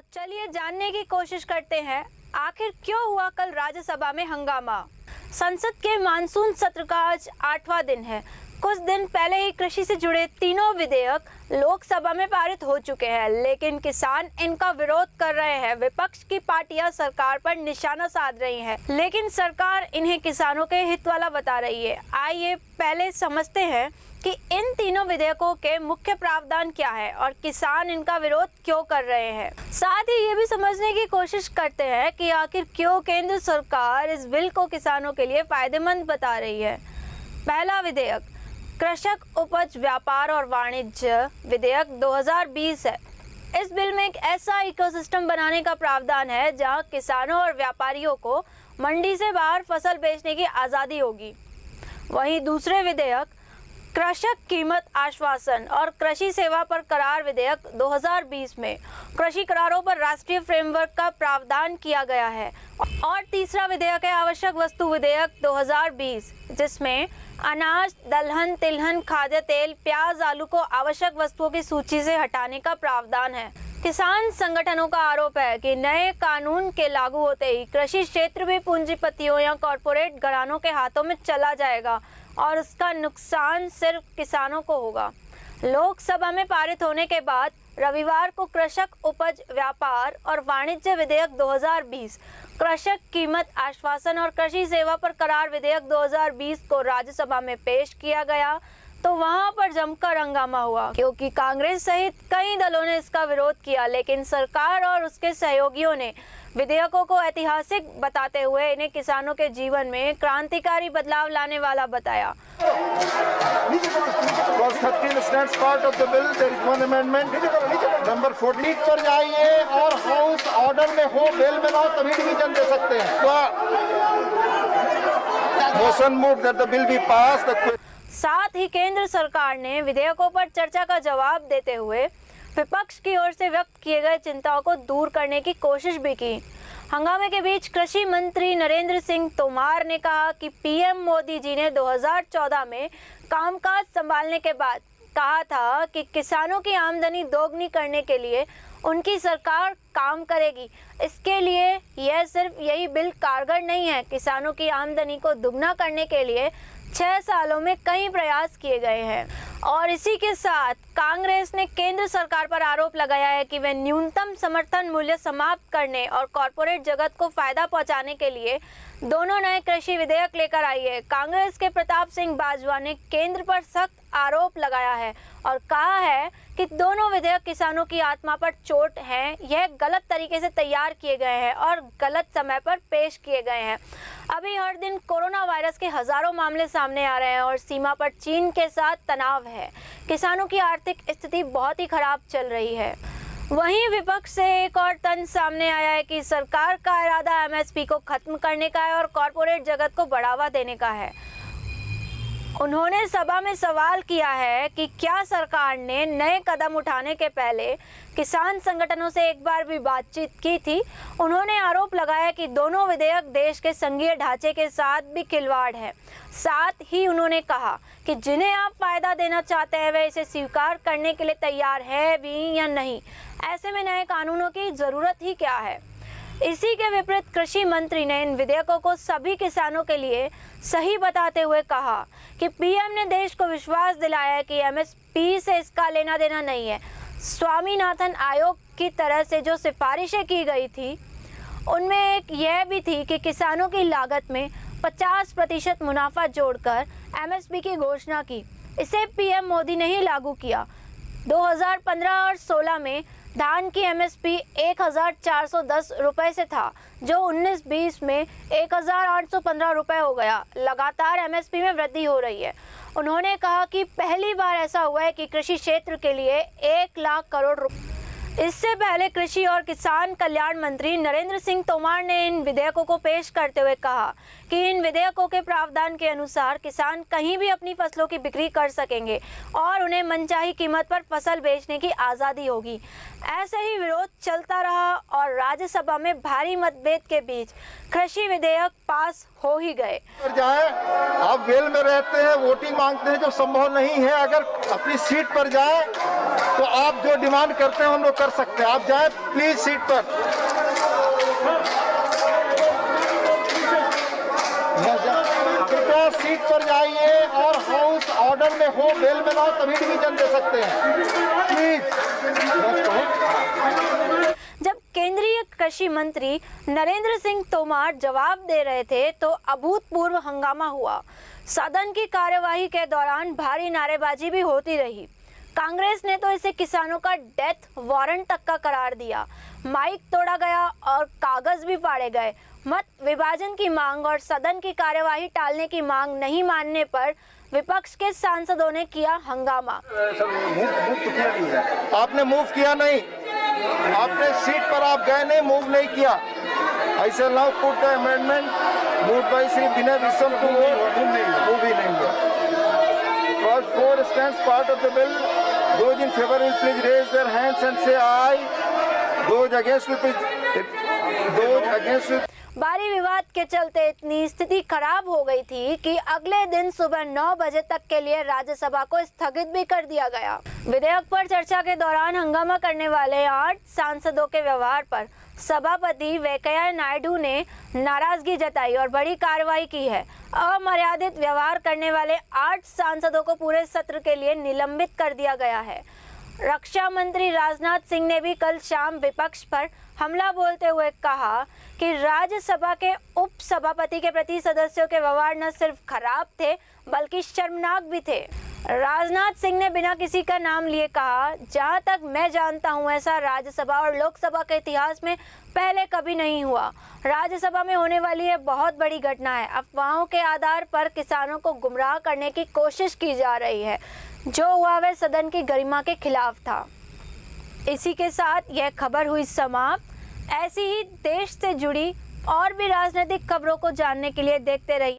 तो चलिए जानने की कोशिश करते हैं आखिर क्यों हुआ कल राज्यसभा में हंगामा। संसद के मानसून सत्र का आज 8वां दिन है। कुछ दिन पहले ही कृषि से जुड़े तीनों विधेयक लोकसभा में पारित हो चुके हैं, लेकिन किसान इनका विरोध कर रहे हैं। विपक्ष की पार्टियां सरकार पर निशाना साध रही हैं, लेकिन सरकार इन्हें किसानों के हित वाला बता रही है। आइए पहले समझते हैं कि इन तीनों विधेयकों के मुख्य प्रावधान क्या है और किसान इनका विरोध क्यों कर रहे हैं। साथ ही ये भी समझने की कोशिश करते हैं कि आखिर क्यों केंद्र सरकार इस बिल को किसानों के लिए फायदेमंद बता रही है। पहला विधेयक कृषक उपज व्यापार और वाणिज्य विधेयक 2020 है। इस बिल में एक ऐसा इकोसिस्टम बनाने का प्रावधान है जहां किसानों और व्यापारियों को मंडी से बाहर फसल बेचने की आज़ादी होगी। वहीं दूसरे विधेयक कृषक कीमत आश्वासन और कृषि सेवा पर करार विधेयक 2020 में कृषि करारों पर राष्ट्रीय फ्रेमवर्क का प्रावधान किया गया है। और तीसरा विधेयक है आवश्यक वस्तु विधेयक 2020, जिसमें अनाज, दलहन, तिलहन, खाद्य तेल, प्याज, आलू को आवश्यक वस्तुओं की सूची से हटाने का प्रावधान है। किसान संगठनों का आरोप है कि नए कानून के लागू होते ही कृषि क्षेत्र भी पूंजीपतियों या कॉरपोरेट घरानों के हाथों में चला जाएगा और उसका नुकसान सिर्फ किसानों को होगा। लोकसभा में पारित होने के बाद रविवार को कृषक उपज व्यापार और वाणिज्य विधेयक 2020, कृषक कीमत आश्वासन और कृषि सेवा पर करार विधेयक 2020 को राज्यसभा में पेश किया गया तो वहां पर जमकर हंगामा हुआ, क्योंकि कांग्रेस सहित कई दलों ने इसका विरोध किया। लेकिन सरकार और उसके सहयोगियों ने विधेयकों को ऐतिहासिक बताते हुए इन्हें किसानों के जीवन में क्रांतिकारी बदलाव लाने वाला बताया। नंबर 14 पर जाइए और हाउस ऑर्डर में हो, बेल में ना हो तभी डिवीजन दे सकते हैं। Motion move that the bill be pass. साथ ही केंद्र सरकार ने विधेयकों पर चर्चा का जवाब देते हुए विपक्ष की ओर से व्यक्त किए गए चिंताओं को दूर करने की कोशिश भी की। हंगामे के बीच कृषि मंत्री नरेंद्र सिंह तोमर ने कहा कि पीएम मोदी जी ने 2014 में कामकाज संभालने के बाद कहा था कि किसानों की आमदनी दोगुनी करने के लिए उनकी सरकार काम करेगी। इसके लिए यह सिर्फ यही बिल कारगर नहीं है, किसानों की आमदनी को दुगना करने के लिए 6 सालों में कई प्रयास किए गए हैं। और इसी के साथ कांग्रेस ने केंद्र सरकार पर आरोप लगाया है कि वह न्यूनतम समर्थन मूल्य समाप्त करने और कॉरपोरेट जगत को फायदा पहुंचाने के लिए दोनों नए कृषि विधेयक लेकर आई है। कांग्रेस के प्रताप सिंह बाजवा ने केंद्र पर सख्त आरोप लगाया है और कहा है कि दोनों विधेयक किसानों की आत्मा पर चोट हैं, यह गलत तरीके से तैयार किए गए हैं और गलत समय पर पेश किए गए हैं। अभी हर दिन कोरोना वायरस के हजारों मामले सामने आ रहे हैं और सीमा पर चीन के साथ तनाव है। किसानों की आर्थिक स्थिति बहुत ही खराब चल रही है। वहीं विपक्ष से एक और तंज सामने आया है कि सरकार का इरादा एमएसपी को खत्म करने का है और कॉरपोरेट जगत को बढ़ावा देने का है। उन्होंने सभा में सवाल किया है कि क्या सरकार ने नए कदम उठाने के पहले किसान संगठनों से एक बार भी बातचीत की थी। उन्होंने आरोप लगाया कि दोनों विधेयक देश के संघीय ढांचे के साथ भी खिलवाड़ है। साथ ही उन्होंने कहा कि जिन्हें आप फायदा देना चाहते हैं वे इसे स्वीकार करने के लिए तैयार है भी या नहीं। ऐसे में नए कानूनों की जरूरत ही क्या है। इसी के विपरीत कृषि मंत्री ने इन विधेयकों को सभी किसानों के लिए सही बताते हुए कहा कि पीएम ने देश को विश्वास दिलाया है कि एमएसपी से इसका लेना देना नहीं है। स्वामीनाथन आयोग की तरह से जो सिफारिशें की गई थी उनमें एक यह भी थी कि किसानों की लागत में 50% मुनाफा जोड़कर एमएसपी की घोषणा की। इसे पीएम मोदी ने ही लागू किया। 2015 और 16 में धान की एमएसपी 1410 रुपए से था, जो 19-20 में 1815 रुपए हो गया। लगातार एमएसपी में वृद्धि हो रही है। उन्होंने कहा कि पहली बार ऐसा हुआ है कि कृषि क्षेत्र के लिए 1 लाख करोड़ रुपए। इससे पहले कृषि और किसान कल्याण मंत्री नरेंद्र सिंह तोमर ने इन विधेयकों को पेश करते हुए कहा कि इन विधेयकों के प्रावधान के अनुसार किसान कहीं भी अपनी फसलों की बिक्री कर सकेंगे और उन्हें मनचाही कीमत पर फसल बेचने की आज़ादी होगी। ऐसे ही विरोध चलता रहा और राज्यसभा में भारी मतभेद के बीच कृषि विधेयक पास हो ही गए। जाए आप वेल में रहते हैं, वोटिंग मांगते हैं, जो संभव नहीं है। अगर अपनी सीट पर जाए तो आप जो डिमांड करते हैं हम लोग कर सकते हैं। आप जाए प्लीज सीट पर। कृपया सीट पर जाइए और हाउस ऑर्डर में हो, बेल में ना हो तभी डिवीजन दे सकते हैं। प्लीज। जब केंद्रीय कृषि मंत्री नरेंद्र सिंह तोमर जवाब दे रहे थे तो अभूतपूर्व हंगामा हुआ। सदन की कार्यवाही के दौरान भारी नारेबाजी भी होती रही। कांग्रेस ने तो इसे किसानों का डेथ वारंट तक का करार दिया। माइक तोड़ा गया और कागज भी फाड़े गए। मत विभाजन की मांग और सदन की कार्यवाही टालने की मांग नहीं मानने पर विपक्ष के सांसदों ने किया हंगामा। आपने मूव किया नहीं, आपने सीट पर आप गए नहीं, मूव नहीं किया। I shall now put the amendment moved by Shri Vinay Vishwam to vote. Move ही नहीं हुआ। Clause 4 stands part of the bill. Those in favor will please raise their hands and say aye. Those against will बारी विवाद के चलते इतनी स्थिति खराब हो गई थी कि अगले दिन सुबह 9 बजे तक के लिए राज्यसभा को स्थगित भी कर दिया गया। विधेयक पर चर्चा के दौरान हंगामा करने वाले 8 सांसदों के व्यवहार पर सभापति वेंकैया नायडू ने नाराजगी जताई और बड़ी कार्रवाई की है। अमर्यादित व्यवहार करने वाले 8 सांसदों को पूरे सत्र के लिए निलंबित कर दिया गया है। रक्षा मंत्री राजनाथ सिंह ने भी कल शाम विपक्ष पर हमला बोलते हुए कहा कि राज्यसभा के उप सभापति के प्रति सदस्यों के व्यवहार न सिर्फ खराब थे बल्कि शर्मनाक भी थे। राजनाथ सिंह ने बिना किसी का नाम लिए कहा, जहां तक मैं जानता हूं ऐसा राज्यसभा और लोकसभा के इतिहास में पहले कभी नहीं हुआ। राज्यसभा में होने वाली यह बहुत बड़ी घटना है। अफवाहों के आधार पर किसानों को गुमराह करने की कोशिश की जा रही है। जो हुआ वह सदन की गरिमा के खिलाफ था। इसी के साथ यह खबर हुई समाप्त। ऐसी ही देश से जुड़ी और भी राजनीतिक खबरों को जानने के लिए देखते रहिए